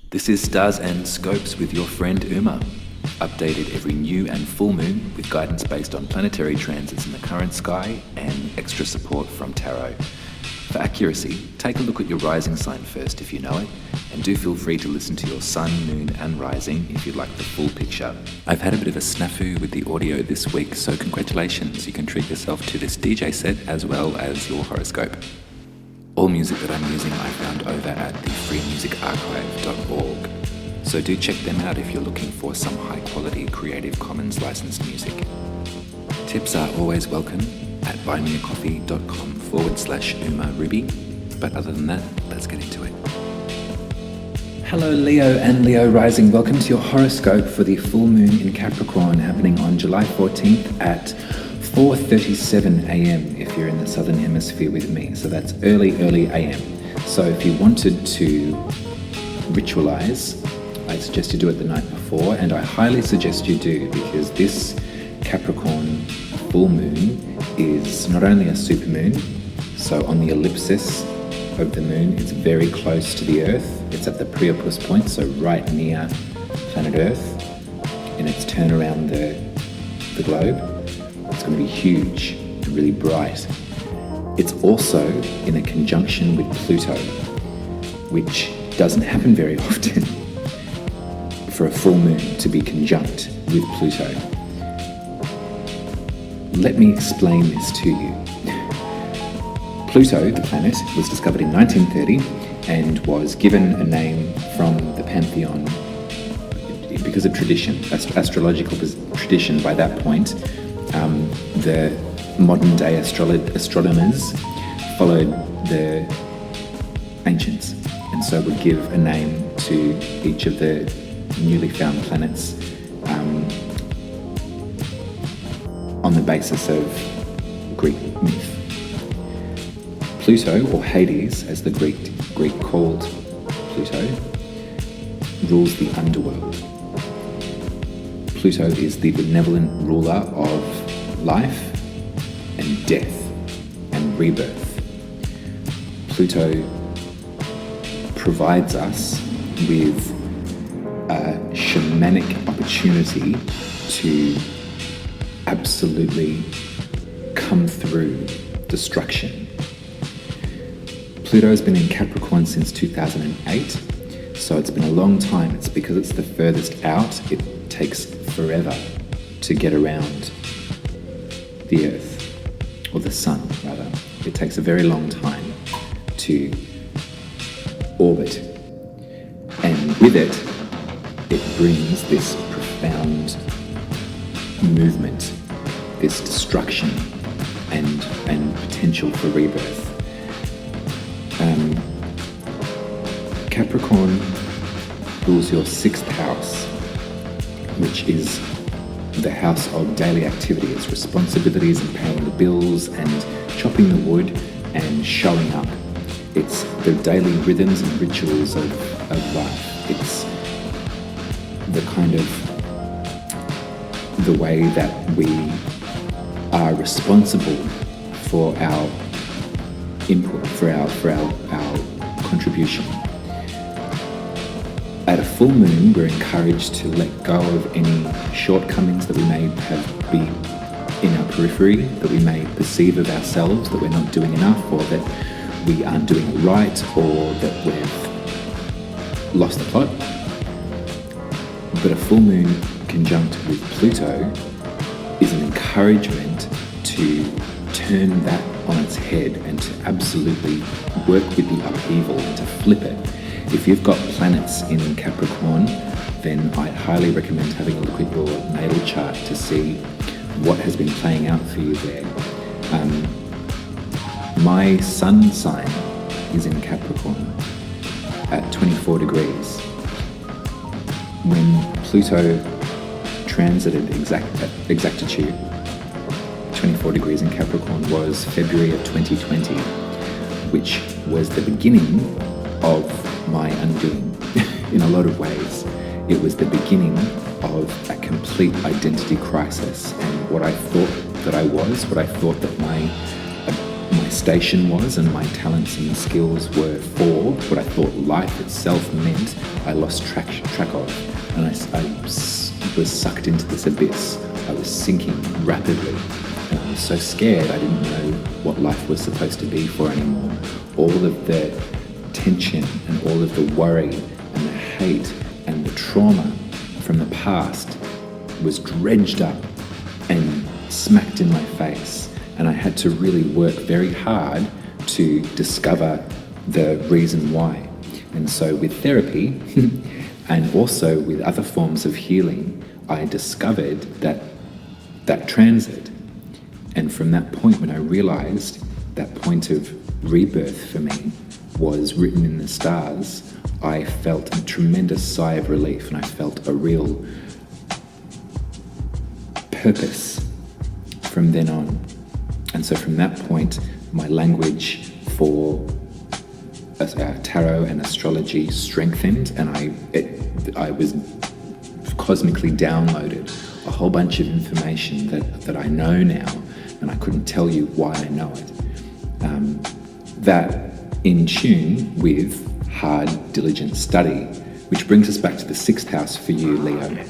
This is Stars and Scopes with your friend Uma, updated every new and full moon with guidance based on planetary transits in the current sky and extra support from tarot. For accuracy, take a look at your rising sign first if you know it, and do feel free to listen to your sun, moon and rising if you'd like the full picture. I've had a bit of a snafu with the audio this week, so congratulations, you can treat yourself to this DJ set as well as your horoscope. All music that I'm using I found over at the freemusicarchive.org, so do check them out if you're looking for some high quality Creative Commons licensed music. Tips are always welcome at buymeacoffee.com/Uma Ruby, but other than that, let's get into it. Hello Leo and Leo rising, welcome to your horoscope for the full moon in Capricorn happening on July 14th at 4:37 a.m. if you're in the southern hemisphere with me, so that's early a.m. So if you wanted to ritualize, I suggest you do it the night before, and I highly suggest you do, because this Capricorn full moon is not only a supermoon, so on the ellipsis of the moon it's very close to the Earth, it's at the Priapus point, so right near planet Earth in its turn around the globe. It's going to be huge and really bright. It's also in a conjunction with Pluto, which doesn't happen very often for a full moon to be conjunct with Pluto. Let me explain this to you. Pluto, the planet, was discovered in 1930 and was given a name from the pantheon because of tradition, astrological tradition. By that point, the modern day astronomers followed the ancients, and so would give a name to each of the newly found planets on the basis of Greek myth. Pluto, or Hades as the Greek called Pluto, rules the underworld. Pluto is the benevolent ruler of life and death and rebirth. Pluto provides us with a shamanic opportunity to absolutely come through destruction. Pluto has been in Capricorn since 2008, so it's been a long time. It's because it's the furthest out, it takes forever to get around the Earth, or the Sun rather. It takes a very long time to orbit, and with it brings this profound movement, this destruction and potential for rebirth. Capricorn rules your 6th house, which is the house of daily activities, responsibilities and paying the bills and chopping the wood and showing up. It's the daily rhythms and rituals of life. It's the kind of the way that we are responsible for our input, for our contribution. At a full moon, we're encouraged to let go of any shortcomings that we may be in our periphery, that we may perceive of ourselves, that we're not doing enough, or that we aren't doing it right, or that we've lost the plot. But a full moon conjunct with Pluto is an encouragement to turn that on its head and to absolutely work with the upheaval and to flip it. If you've got planets in Capricorn, then I highly recommend having a look at your natal chart to see what has been playing out for you there. My sun sign is in Capricorn at 24 degrees. When Pluto transited exactitude, 24 degrees in Capricorn, was February of 2020, which was the beginning of my undoing. In a lot of ways, it was the beginning of a complete identity crisis, and what I thought that I was, what I thought that my station was and my talents and skills were for, what I thought life itself meant, I lost track of. And I was sucked into this abyss. I was sinking rapidly. And I was so scared I didn't know what life was supposed to be for anymore. All of the tension and all of the worry and the hate and the trauma from the past was dredged up and smacked in my face. And I had to really work very hard to discover the reason why. And so with therapy and also with other forms of healing, I discovered that transit. And from that point, when I realized that point of rebirth for me was written in the stars, I felt a tremendous sigh of relief, and I felt a real purpose from then on. And so from that point, my language for tarot and astrology strengthened, and I was cosmically downloaded a whole bunch of information that I know now, and I couldn't tell you why I know it. That in tune with hard, diligent study, which brings us back to the 6th house for you, Leo.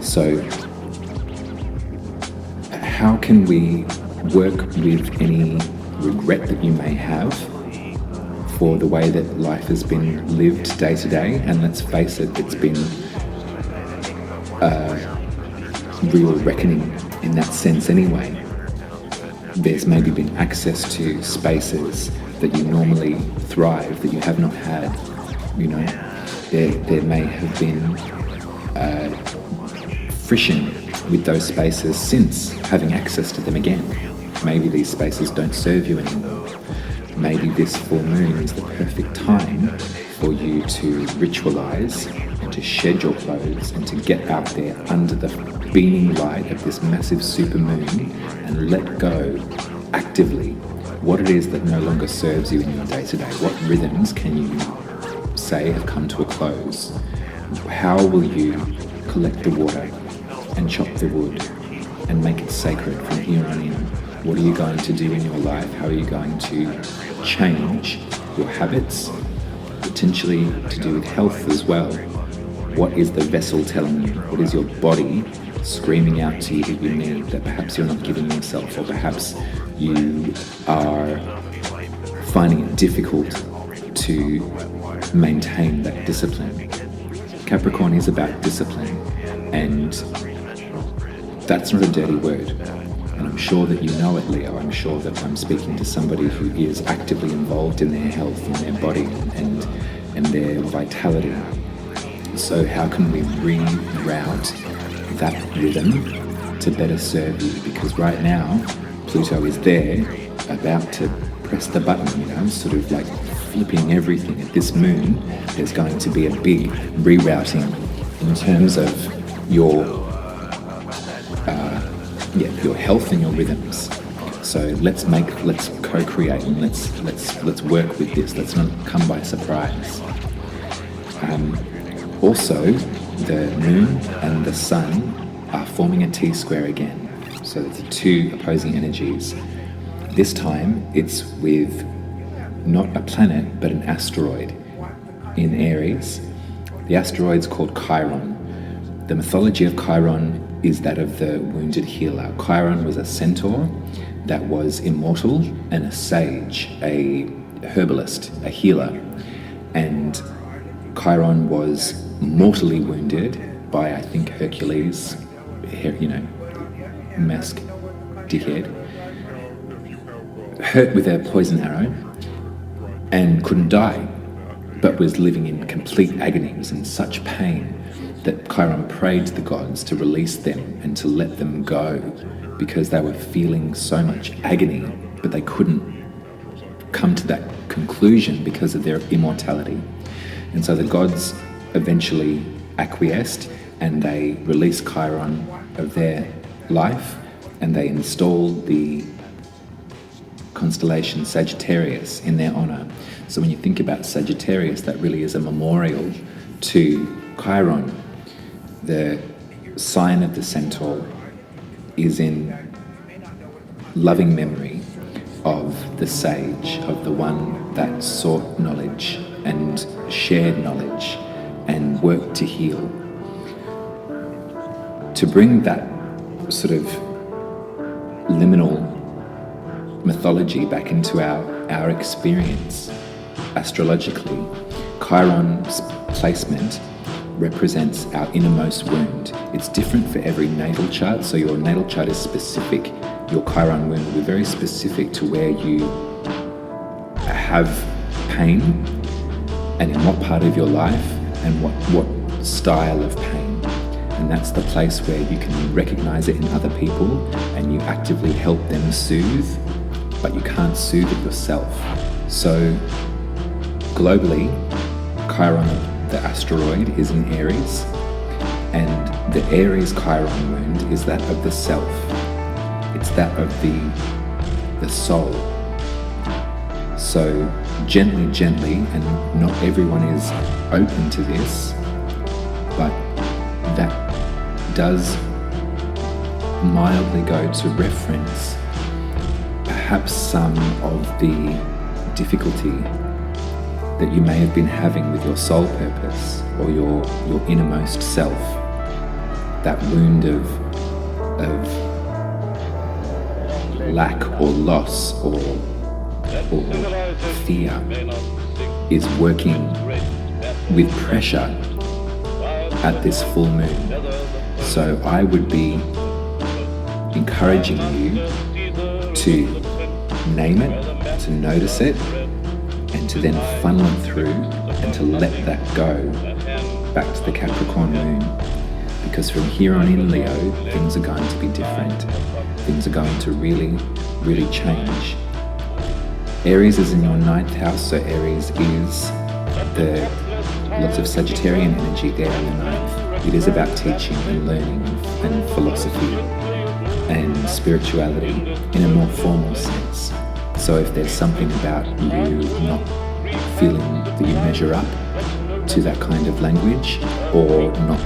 So how can we work with any regret that you may have for the way that life has been lived day to day? And let's face it, it's been a real reckoning in that sense anyway. There's maybe been access to spaces that you normally thrive that you have not had. You know, there may have been friction with those spaces since having access to them again. Maybe these spaces don't serve you anymore. Maybe this full moon is the perfect time for you to ritualize and to shed your clothes and to get out there under the beaming light of this massive super moon and let go actively what it is that no longer serves you in your day-to-day. What rhythms can you say have come to a close? How will you collect the water and chop the wood and make it sacred from here on in? What are you going to do in your life? How are you going to change your habits, potentially to do with health as well? What is the vessel telling you? What is your body screaming out to you that you need, that perhaps you're not giving yourself, or perhaps you are finding it difficult to maintain that discipline? Capricorn is about discipline, and that's not a dirty word. And I'm sure that you know it, Leo. I'm sure that I'm speaking to somebody who is actively involved in their health and their body and their vitality. So how can we reroute that rhythm to better serve you? Because right now, Pluto is there about to press the button, sort of like flipping everything. At this moon, there's going to be a big rerouting in terms of your health and your rhythms. So let's co-create and let's work with this. Let's not come by surprise. Also, the moon and the sun are forming a T-square again. So it's two opposing energies. This time it's with not a planet but an asteroid in Aries. The asteroid's called Chiron. The mythology of Chiron is that of the wounded healer. Chiron was a centaur that was immortal and a sage, a herbalist, a healer. And Chiron was mortally wounded by, I think, Hercules, mask, dickhead, hurt with a poison arrow and couldn't die, but was living in complete agony, was in such pain that Chiron prayed to the gods to release them and to let them go because they were feeling so much agony, but they couldn't come to that conclusion because of their immortality. And so the gods eventually acquiesced and they released Chiron of their life and they installed the constellation Sagittarius in their honor. So when you think about Sagittarius, that really is a memorial to Chiron. The sign of the centaur is in loving memory of the sage, of the one that sought knowledge and shared knowledge and worked to heal. To bring that sort of liminal mythology back into our experience astrologically, Chiron's placement represents our innermost wound. It's different for every natal chart, so your natal chart is specific. Your Chiron wound will be very specific to where you have pain and in what part of your life and what style of pain. And that's the place where you can recognize it in other people and you actively help them soothe, but you can't soothe it yourself. So globally, Chiron, the asteroid, is in Aries, and the Aries Chiron wound is that of the self. It's that of the soul. So gently, and not everyone is open to this, but that does mildly go to reference perhaps some of the difficulty that you may have been having with your soul purpose or your innermost self. That wound of lack or loss or fear is working with pressure at this full moon. So I would be encouraging you to name it, to notice it, and to then funnel it through and to let that go back to the Capricorn moon. Because from here on in, Leo, things are going to be different. Things are going to really, really change. Aries is in your 9th house, so Aries is lots of Sagittarian energy there in the 9th. It is about teaching and learning and philosophy and spirituality in a more formal sense. So if there's something about you not feeling that you measure up to that kind of language or not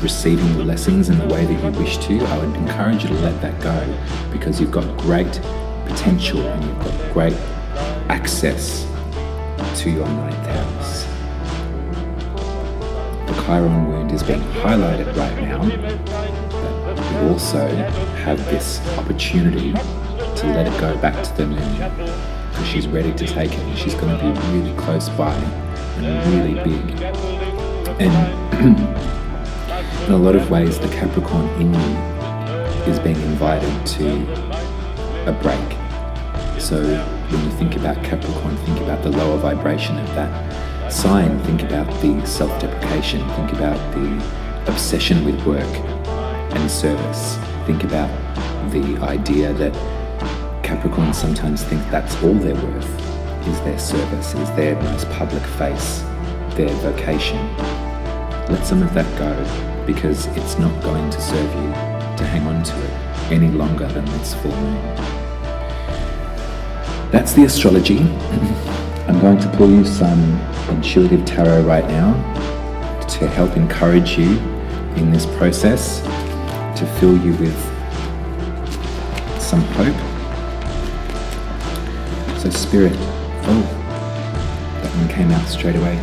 receiving the lessons in the way that you wish to, I would encourage you to let that go, because you've got great potential and you've got great access to your 9th house. The Chiron wound is being highlighted right now, but we also have this opportunity to let it go back to the moon, because she's ready to take it and she's going to be really close by and really big. And in a lot of ways, the Capricorn in you is being invited to a break. So when you think about Capricorn, think about the lower vibration of that sign, think about the self-deprecation, think about the obsession with work and service, think about the idea that Capricorns sometimes think that's all they're worth, is their service, is their most public face, their vocation. Let some of that go, because it's not going to serve you to hang on to it any longer than this full moon. That's the astrology. I'm going to pull you some intuitive tarot right now to help encourage you in this process, to fill you with some hope. So Spirit, that one came out straight away.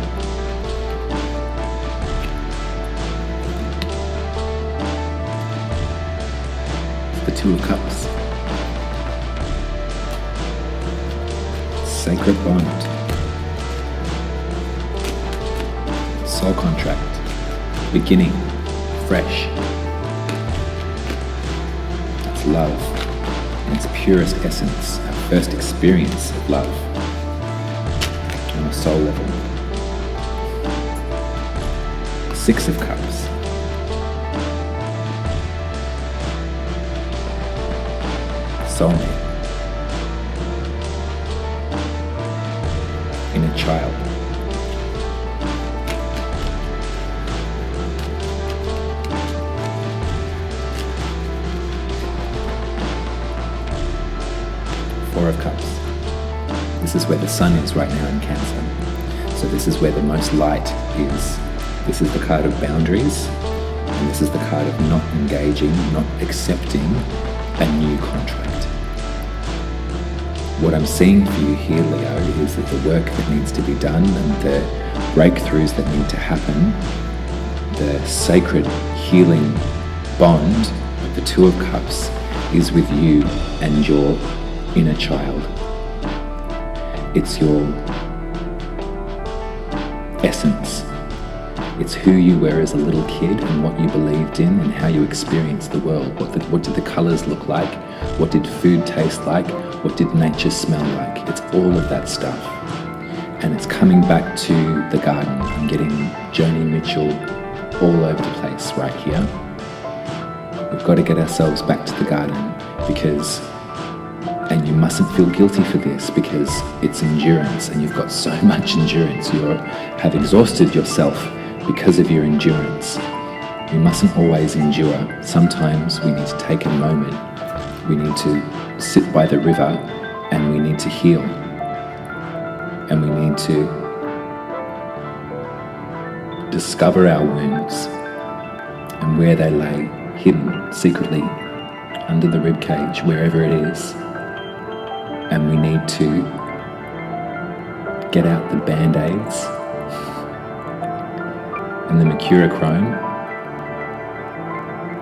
The Two of Cups. Sacred Bond. Soul Contract. Beginning. Fresh. That's love in its purest essence, our first experience of love on a soul level. Six of Cups. Soulmate. Inner child. Four of Cups. This is where the sun is right now in Cancer. So this is where the most light is. This is the card of boundaries, and this is the card of not engaging, not accepting a new contract. what I'm seeing for you here, Leo, is that the work that needs to be done and the breakthroughs that need to happen, the sacred healing bond of the Two of Cups is with you and your inner child. It's your essence. It's who you were as a little kid and what you believed in and how you experienced the world. What did the colours look like? What did food taste like? What did nature smell like? It's all of that stuff. And it's coming back to the garden. I'm getting Joni Mitchell all over the place right here. We've got to get ourselves back to the garden because, and you mustn't feel guilty for this because it's endurance and you've got so much endurance. You have exhausted yourself because of your endurance. We mustn't always endure. Sometimes we need to take a moment. We need to sit by the river and we need to heal. And we need to discover our wounds and where they lay, hidden secretly under the rib cage, wherever it is. And we need to get out the band-aids and the mercurochrome,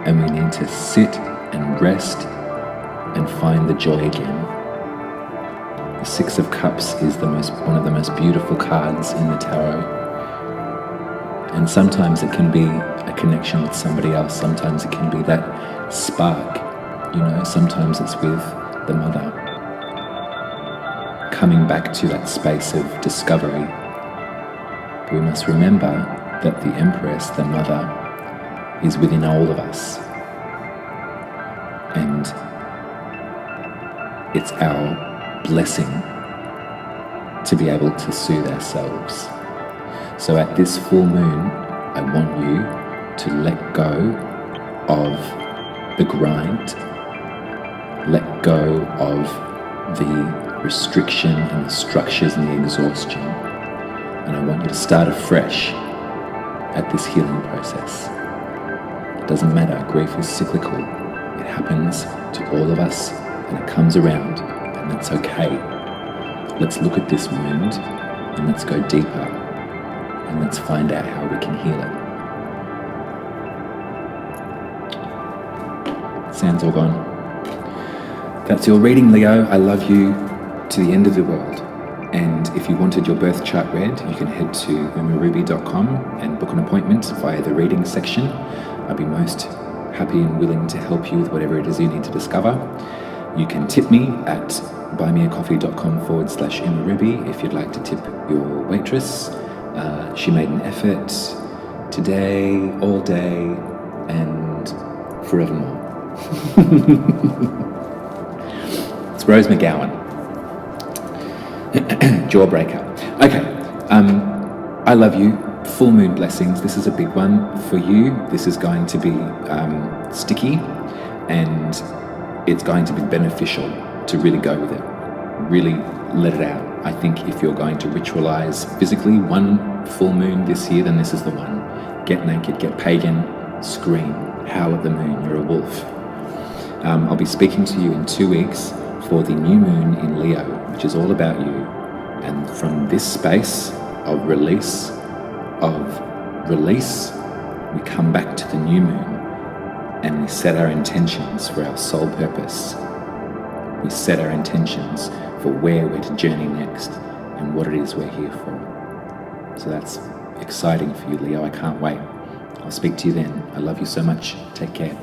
and we need to sit and rest and find the joy again. The Six of Cups is one of the most beautiful cards in the tarot. And sometimes it can be a connection with somebody else. Sometimes it can be that spark, sometimes it's with the mother. Coming back to that space of discovery. But we must remember that the Empress, the mother, is within all of us. And it's our blessing to be able to soothe ourselves. So at this full moon, I want you to let go of the grind, let go of the restriction and the structures and the exhaustion. And I want you to start afresh at this healing process. It doesn't matter, grief is cyclical. It happens to all of us and it comes around, and that's okay. Let's look at this wound and let's go deeper and let's find out how we can heal it. Sounds all gone. That's your reading, Leo. I love you to the end of the world. And if you wanted your birth chart read, you can head to umaruby.com and book an appointment via the reading section. I'd be most happy and willing to help you with whatever it is you need to discover. You can tip me at buymeacoffee.com/umaruby if you'd like to tip your waitress. She made an effort today, all day, and forevermore. It's Rose McGowan. Jawbreaker. Okay, I love you. Full moon blessings. This is a big one for you. This is going to be sticky, and it's going to be beneficial to really go with it. Really let it out. I think if you're going to ritualize physically one full moon this year, then this is the one. Get naked, get pagan, scream, howl at the moon, you're a wolf. I'll be speaking to you in 2 weeks for the new moon in Leo, which is all about you. And from this space of release, we come back to the new moon and we set our intentions for our soul purpose. We set our intentions for where we're to journey next and what it is we're here for. So that's exciting for you, Leo. I can't wait. I'll speak to you then. I love you so much. Take care.